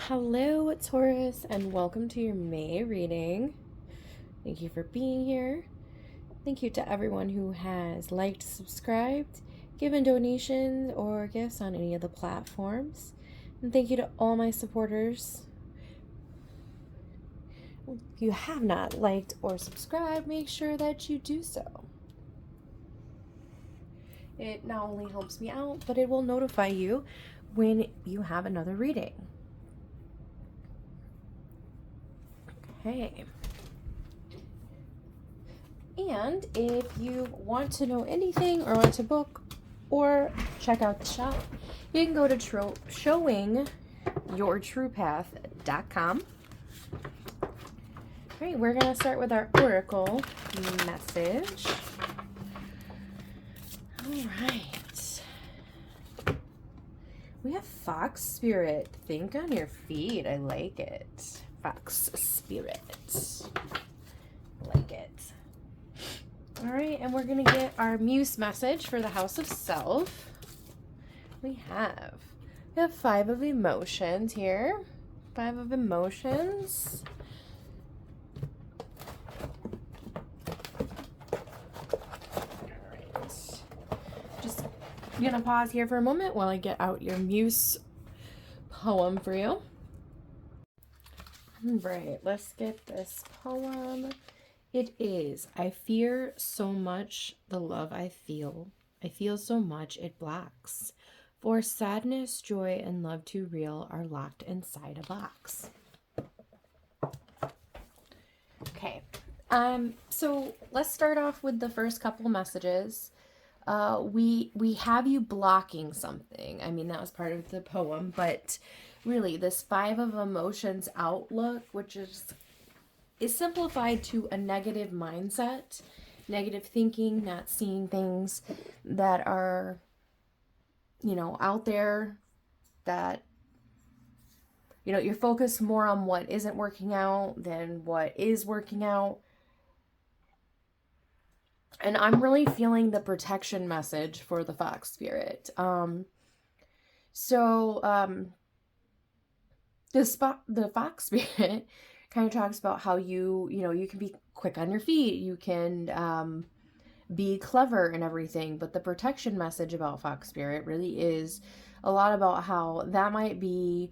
Hello, Taurus, and welcome to your May reading. Thank you for being here. Thank you to everyone who has liked, subscribed, given donations or gifts on any of the platforms. And thank you to all my supporters. If you have not liked or subscribed, make sure that you do so. It not only helps me out, but it will notify you when you have another reading. Okay. And if you want to know anything or want to book or check out the shop, you can go to showingyourtruepath.com. All right, we're going to start with our oracle message. All right. We have Fox Spirit. Think on your feet. I like it. Fox Spirit. I like it. All right, and we're going to get our Muse message for the House of Self. We have 5 of emotions here. 5 of emotions. All right. Just going to pause here for a moment while I get out your Muse poem for you. All right, let's get this poem. It is, I fear so much the love I feel so much it blocks. For sadness, joy, and love too real are locked inside a box. Okay, so let's start off with the first couple messages. We have you blocking something. I mean, that was part of the poem, but really this 5 of emotions outlook, which is simplified to a negative mindset, negative thinking, not seeing things that are, out there, that, you're focused more on what isn't working out than what is working out. And I'm really feeling the protection message for the Fox Spirit. The Fox Spirit kind of talks about how you can be quick on your feet, you can be clever and everything, but the protection message about Fox Spirit really is a lot about how that might be,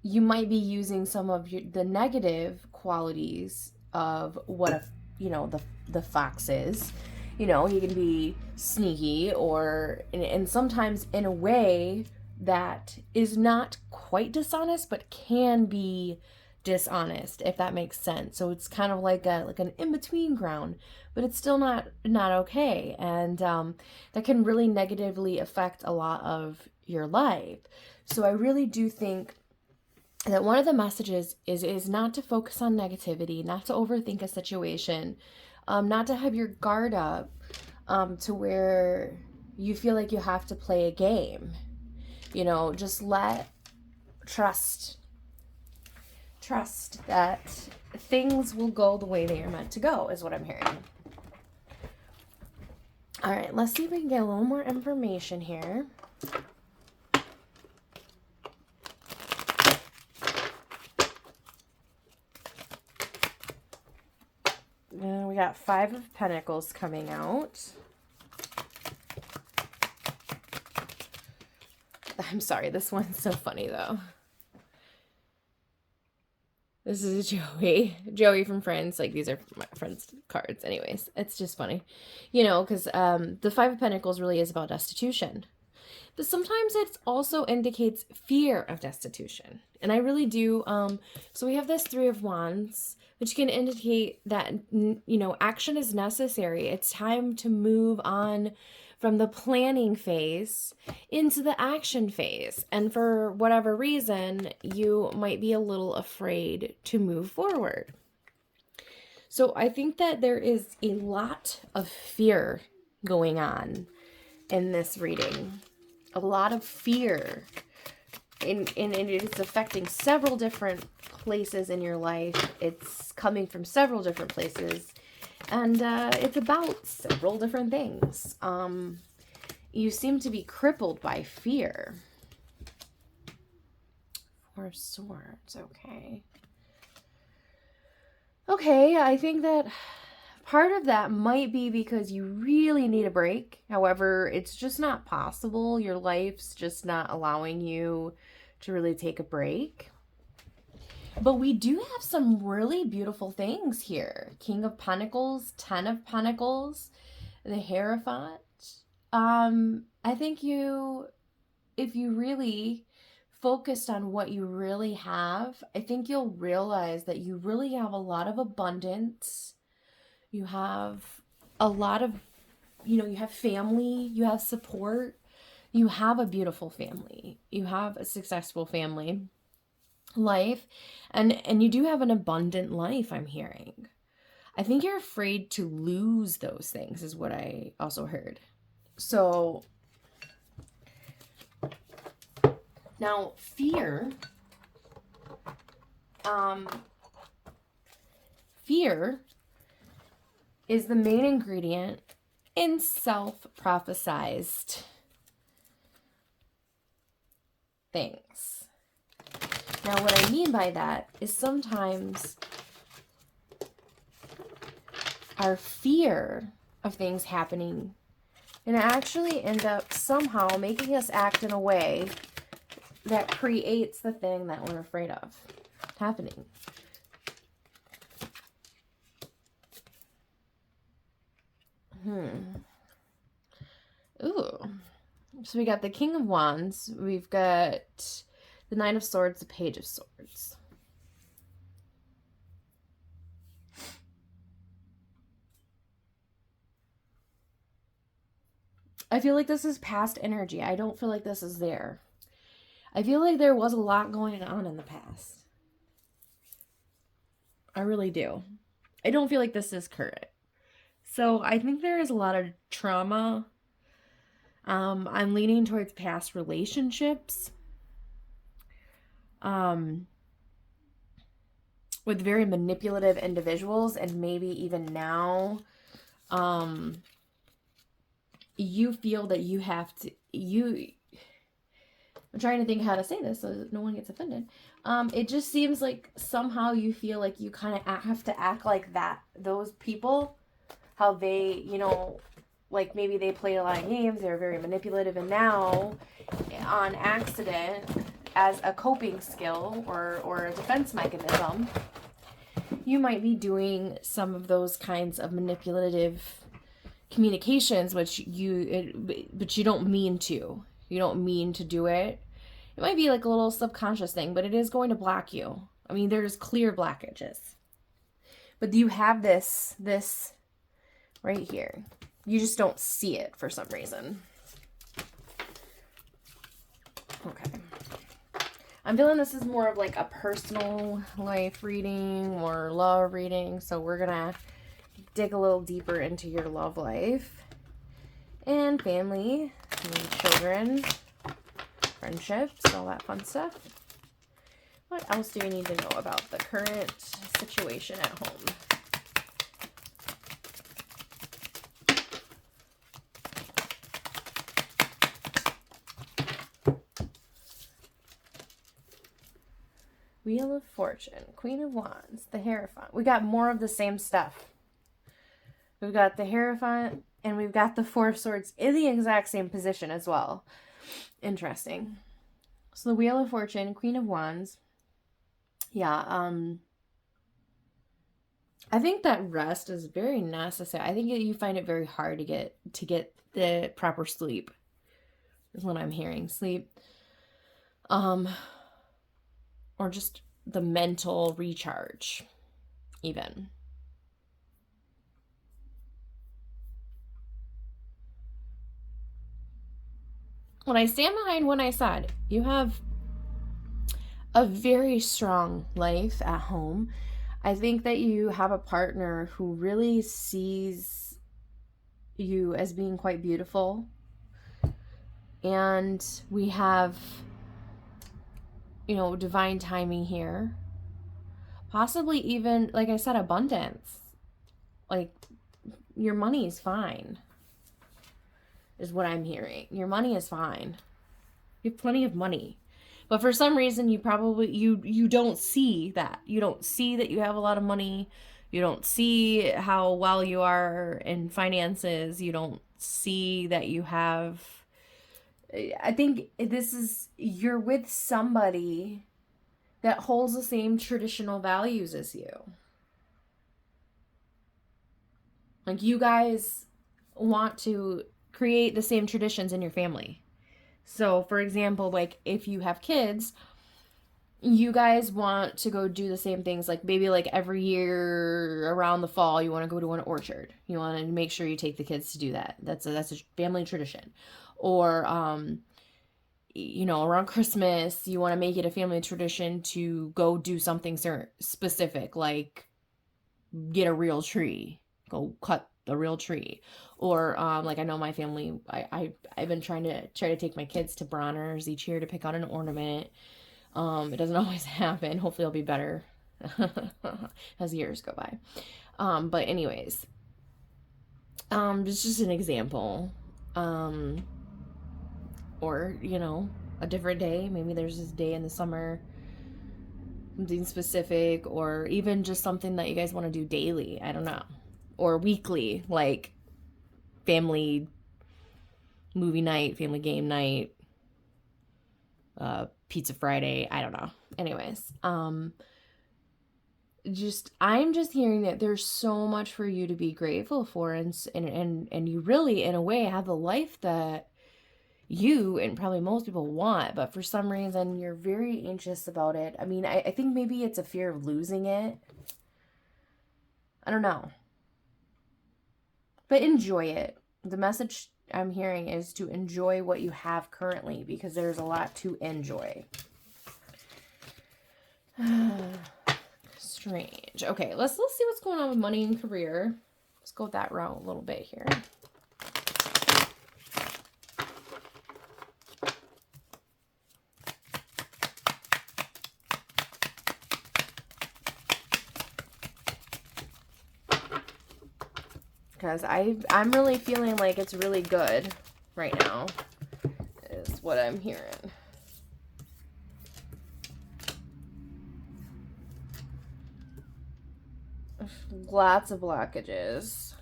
you might be using some of the negative qualities of what the fox is. He can be sneaky and sometimes in a way that is not quite dishonest, but can be dishonest, if that makes sense. So it's kind of like an in-between ground, but it's still not okay. And that can really negatively affect a lot of your life. So I really do think that one of the messages is not to focus on negativity, not to overthink a situation, not to have your guard up to where you feel like you have to play a game. Just trust that things will go the way they are meant to go, is what I'm hearing. All right, let's see if we can get a little more information here. We got 5 of Pentacles coming out. I'm sorry, this one's so funny though. This is Joey from Friends. Like, these are my friends' cards. Anyways, it's just funny, because the 5 of Pentacles really is about destitution. But sometimes it also indicates fear of destitution. And I really do. So we have this 3 of Wands, which can indicate that, action is necessary. It's time to move on from the planning phase into the action phase. And for whatever reason, you might be a little afraid to move forward. So I think that there is a lot of fear going on in this reading. A lot of fear. And it's affecting several different places in your life. It's coming from several different places. And it's about several different things. You seem to be crippled by fear. Four of Swords, okay. Okay, I think that part of that might be because you really need a break. However, it's just not possible. Your life's just not allowing you to really take a break. But we do have some really beautiful things here. King of Pentacles, Ten of Pentacles, the Hierophant. I think if you really focused on what you really have, I think you'll realize that you really have a lot of abundance. You have a lot of, you have family, you have support, you have a beautiful family, you have a successful family life, and you do have an abundant life, I'm hearing. I think you're afraid to lose those things is what I also heard. So now fear is the main ingredient in self-prophesized things. Now, what I mean by that is sometimes our fear of things happening and actually end up somehow making us act in a way that creates the thing that we're afraid of happening. Ooh. So we got the King of Wands. We've got the Nine of Swords, the Page of Swords. I feel like this is past energy. I don't feel like this is there. I feel like there was a lot going on in the past. I really do. I don't feel like this is current. So I think there is a lot of trauma. I'm leaning towards past relationships. With very manipulative individuals, and maybe even now, you feel that you have to, I'm trying to think how to say this so that no one gets offended. It just seems like somehow you feel like you kind of have to act like that. Those people, how they, like maybe they played a lot of games, they were very manipulative, and now, on accident, as a coping skill or a defense mechanism, you might be doing some of those kinds of manipulative communications, but you don't mean to. You don't mean to do it. It might be like a little subconscious thing, but it is going to block you. I mean, there's clear blockages. But you have this right here. You just don't see it for some reason. Okay. I'm feeling this is more of like a personal life reading or love reading. So we're going to dig a little deeper into your love life and family, and children, friendships, all that fun stuff. What else do you need to know about the current situation at home? Wheel of Fortune, Queen of Wands, the Hierophant. We got more of the same stuff. We've got the Hierophant, and we've got the Four of Swords in the exact same position as well. Interesting. So the Wheel of Fortune, Queen of Wands. Yeah, I think that rest is very necessary. I think you find it very hard to get the proper sleep. Is what I'm hearing. Sleep. Or just the mental recharge, even. When I stand behind what I said, you have a very strong life at home. I think that you have a partner who really sees you as being quite beautiful. And we have, divine timing here. Possibly even, like I said, abundance. Like, your money is fine, is what I'm hearing. Your money is fine. You have plenty of money. But for some reason, you probably, you don't see that. You don't see that you have a lot of money. You don't see how well you are in finances. You don't see that you have, I think you're with somebody that holds the same traditional values as you. Like, you guys want to create the same traditions in your family. So, for example, like, if you have kids, you guys want to go do the same things. Like, maybe like every year around the fall, you want to go to an orchard. You want to make sure you take the kids to do that. That's a family tradition. Or, around Christmas, you want to make it a family tradition to go do something specific, like get a real tree, go cut a real tree. Or like, I know my family, I've been trying to take my kids to Bronner's each year to pick out an ornament. It doesn't always happen. Hopefully it'll be better as years go by. But anyways, it's just an example. Or, a different day. Maybe there's this day in the summer, something specific, or even just something that you guys want to do daily. I don't know. Or weekly, like family movie night, family game night, pizza Friday. I don't know. Anyways, I'm just hearing that there's so much for you to be grateful for, and you really, in a way, have the life that you and probably most people want, but for some reason you're very anxious about it. I mean, I think maybe it's a fear of losing it. I don't know. But enjoy it. The message I'm hearing is to enjoy what you have currently, because there's a lot to enjoy. Strange. Okay, let's see what's going on with money and career. Let's go that route a little bit here. Because I'm really feeling like it's really good right now, is what I'm hearing. Lots of blockages.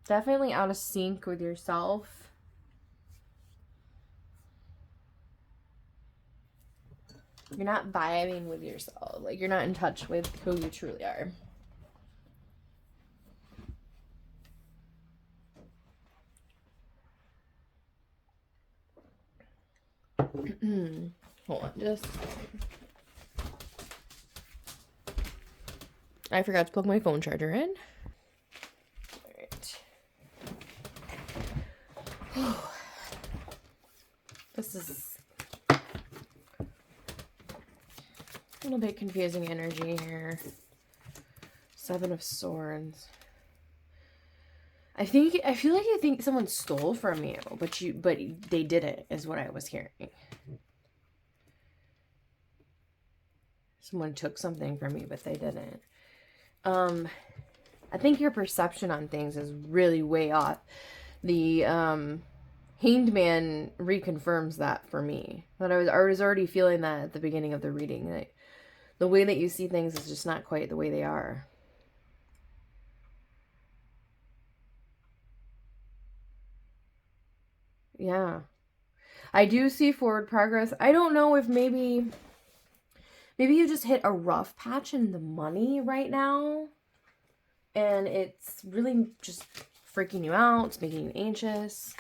Definitely out of sync with yourself. You're not vibing with yourself. Like, you're not in touch with who you truly are. Hold on, just... I forgot to plug my phone charger in. Alright. This is a little bit confusing energy here. 7 of Swords. I feel like you think someone stole from you, but they didn't, is what I was hearing. Someone took something from you, but they didn't. I think your perception on things is really way off. The Hanged Man reconfirms that for me. But I was already feeling that at the beginning of the reading. Like, the way that you see things is just not quite the way they are. Yeah. I do see forward progress. I don't know if maybe you just hit a rough patch in the money right now, and it's really just freaking you out. It's making you anxious.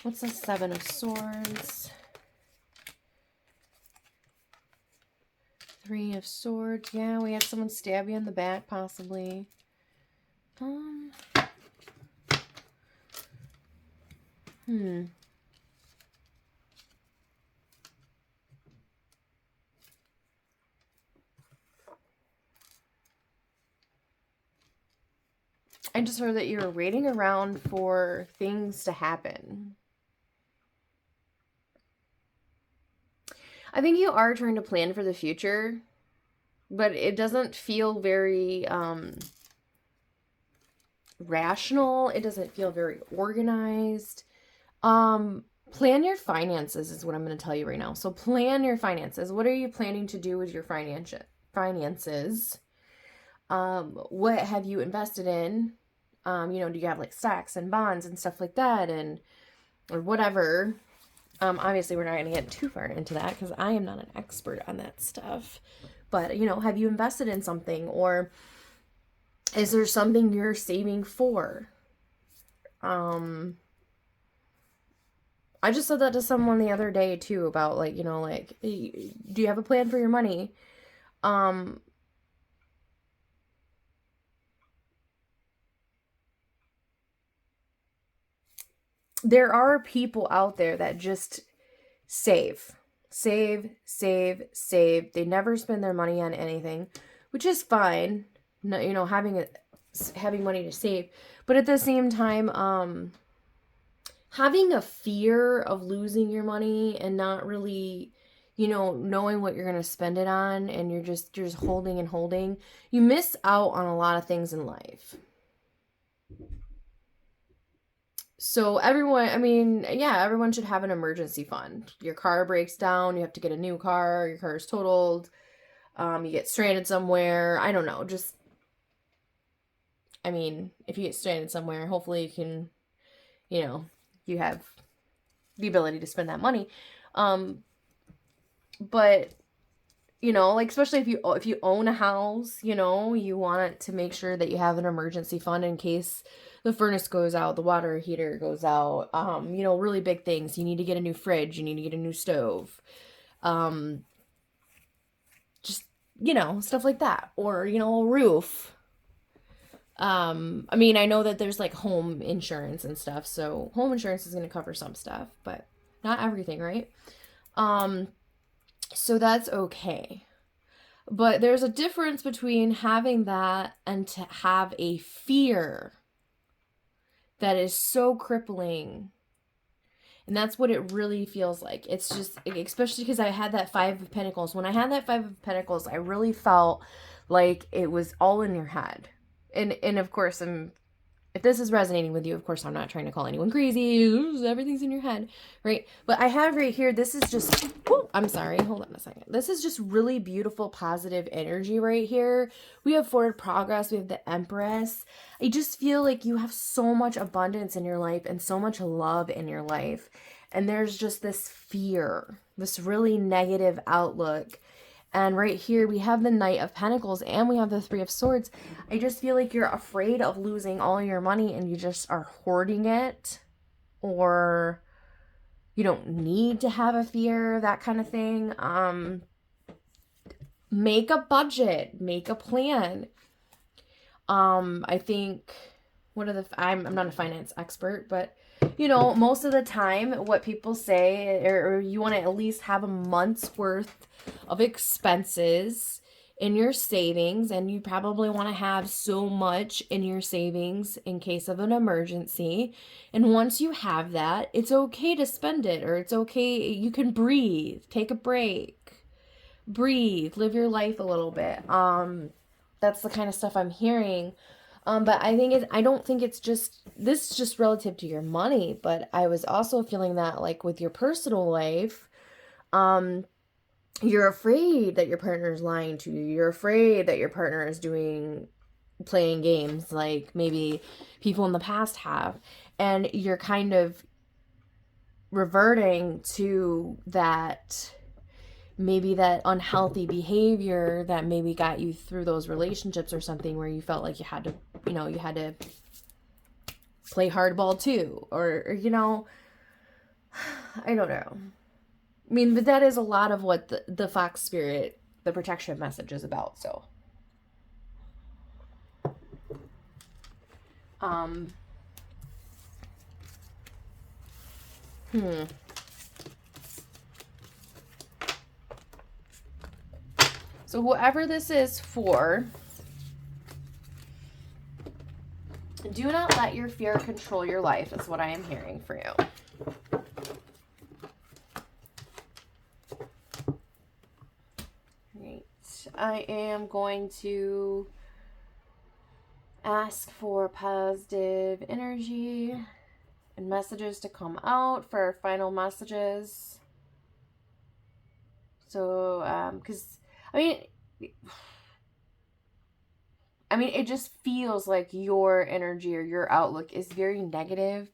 What's the 7 of Swords? 3 of Swords. Yeah, we had someone stab you in the back, possibly. Hmm. I just heard that you're waiting around for things to happen. I think you are trying to plan for the future, but it doesn't feel very rational. It doesn't feel very organized. Plan your finances is what I'm going to tell you right now. So plan your finances. What are you planning to do with your finances? What have you invested in? Do you have like stocks and bonds and stuff like that, and or whatever? Obviously, we're not going to get too far into that because I am not an expert on that stuff. But have you invested in something, or is there something you're saving for? I just said that to someone the other day too about do you have a plan for your money? Um, there are people out there that just save, save, save, save. They never spend their money on anything, which is fine. No, having money to save, but at the same time, having a fear of losing your money and not really, knowing what you're going to spend it on, and you're just holding and holding, you miss out on a lot of things in life. So everyone, I mean, yeah, everyone should have an emergency fund. Your car breaks down, you have to get a new car, your car is totaled, you get stranded somewhere. I don't know. I mean, if you get stranded somewhere, hopefully you can, you have the ability to spend that money. But especially if you own a house, you want to make sure that you have an emergency fund in case the furnace goes out, the water heater goes out, really big things. You need to get a new fridge, you need to get a new stove. Just, stuff like that. Or, a roof. I mean, I know that there's like home insurance and stuff, so home insurance is going to cover some stuff, but not everything, right? So that's okay. But there's a difference between having that and to have a fear that is so crippling. And that's what it really feels like. It's just, especially because I had that Five of Pentacles. When I had that Five of Pentacles, I really felt like it was all in your head. And of course, if this is resonating with you, of course, I'm not trying to call anyone crazy. Everything's in your head, right? But I have right here, this is just, I'm sorry, hold on a second. This is just really beautiful, positive energy right here. We have forward progress. We have the Empress. I just feel like you have so much abundance in your life and so much love in your life. And there's just this fear, this really negative outlook. And right here, we have the Knight of Pentacles and we have the Three of Swords. I just feel like you're afraid of losing all your money and you just are hoarding it. Or you don't need to have a fear, that kind of thing. Make a budget. Make a plan. I think I'm not a finance expert, but most of the time what people say, or you want to at least have a month's worth of expenses in your savings, and you probably want to have so much in your savings in case of an emergency. And once you have that, it's okay to spend it, or it's okay, you can breathe, take a break, breathe, live your life a little bit. That's the kind of stuff I'm hearing. But I don't think it's this is just relative to your money, but I was also feeling that like with your personal life, you're afraid that your partner is lying to you. You're afraid that your partner is playing games like maybe people in the past have. And you're kind of reverting to that, maybe that unhealthy behavior that maybe got you through those relationships or something, where you felt like you had to play hardball too, or I don't know. I mean, but that is a lot of what the Fox Spirit, the protection message is about. So, Hmm. So whoever this is for, do not let your fear control your life. That's what I am hearing for you. Right. I am going to ask for positive energy and messages to come out for our final messages. So, because, I mean, it just feels like your energy or your outlook is very negative.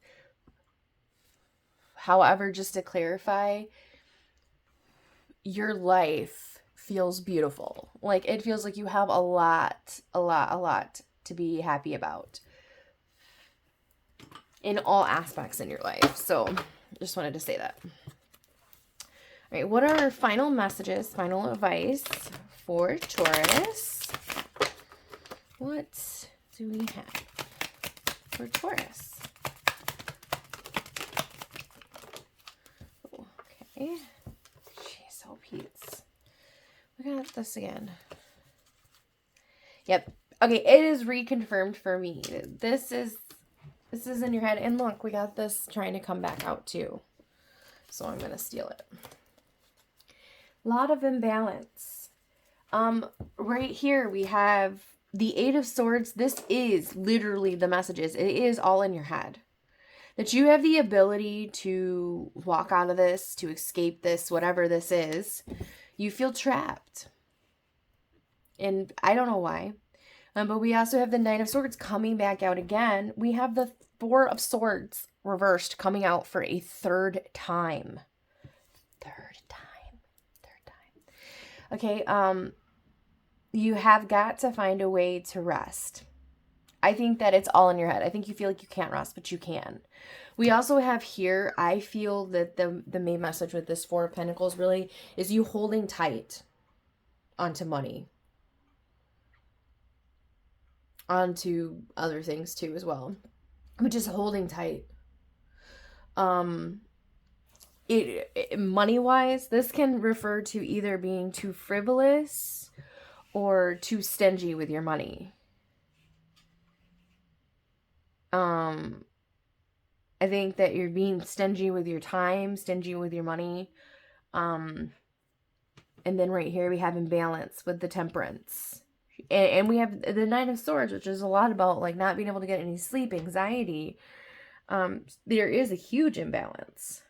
However, just to clarify, your life feels beautiful. Like, it feels like you have a lot to be happy about in all aspects in your life. So, just wanted to say that. All right, what are our final messages, final advice for Taurus? What do we have for Taurus? Okay. Jeez, oh Pete's. Look at this again. Yep. Okay, it is reconfirmed for me. This is in your head. And look, we got this trying to come back out too. So I'm going to steal it. Lot of imbalance. Right here we have the Eight of Swords. This is literally the messages. It is all in your head. That you have the ability to walk out of this, to escape this, whatever this is. You feel trapped. And I don't know why. But we also have the Nine of Swords coming back out again. We have the Four of Swords reversed coming out for a third time. Okay, you have got to find a way to rest. I think that it's all in your head. I think you feel like you can't rest, but you can. We also have here, I feel that the main message with this Four of Pentacles really is you holding tight onto money. Onto other things too as well. But just holding tight. Money-wise, this can refer to either being too frivolous or too stingy with your money. I think that you're being stingy with your time, stingy with your money. And then right here we have imbalance with the Temperance. And we have the Nine of Swords, which is a lot about like not being able to get any sleep, anxiety. There is a huge imbalance.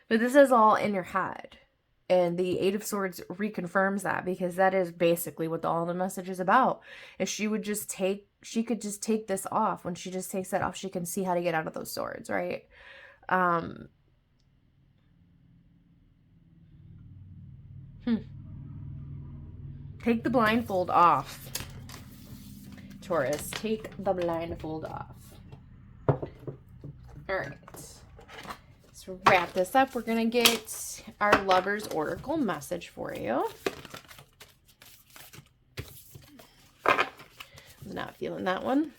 But this is all in your head. And the Eight of Swords reconfirms that, because that is basically what all the message is about. If she could just take this off. When she just takes that off, she can see how to get out of those swords, right? Take the blindfold off. Taurus, take the blindfold off. All right. Let's wrap this up. We're going to get our Lover's Oracle message for you. I'm not feeling that one.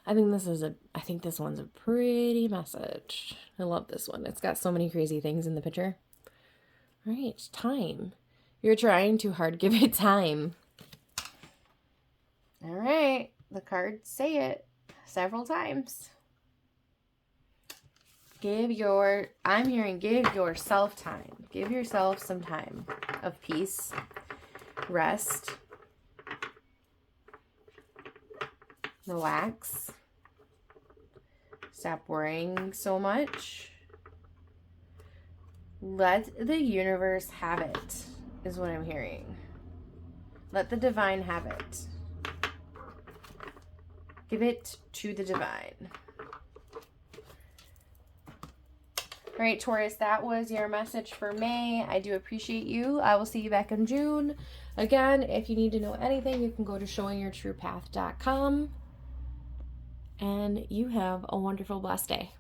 I think this one's a pretty message. I love this one. It's got so many crazy things in the picture. All right, time. You're trying too hard. Give it time. All right, the cards say it several times. I'm hearing give yourself time. Give yourself some time of peace, rest, relax, stop worrying so much. Let the universe have it, is what I'm hearing. Let the divine have it. Give it to the divine. All right, Taurus, that was your message for May. I do appreciate you. I will see you back in June. Again, if you need to know anything, you can go to showingyourtruepath.com. And you have a wonderful, blessed day.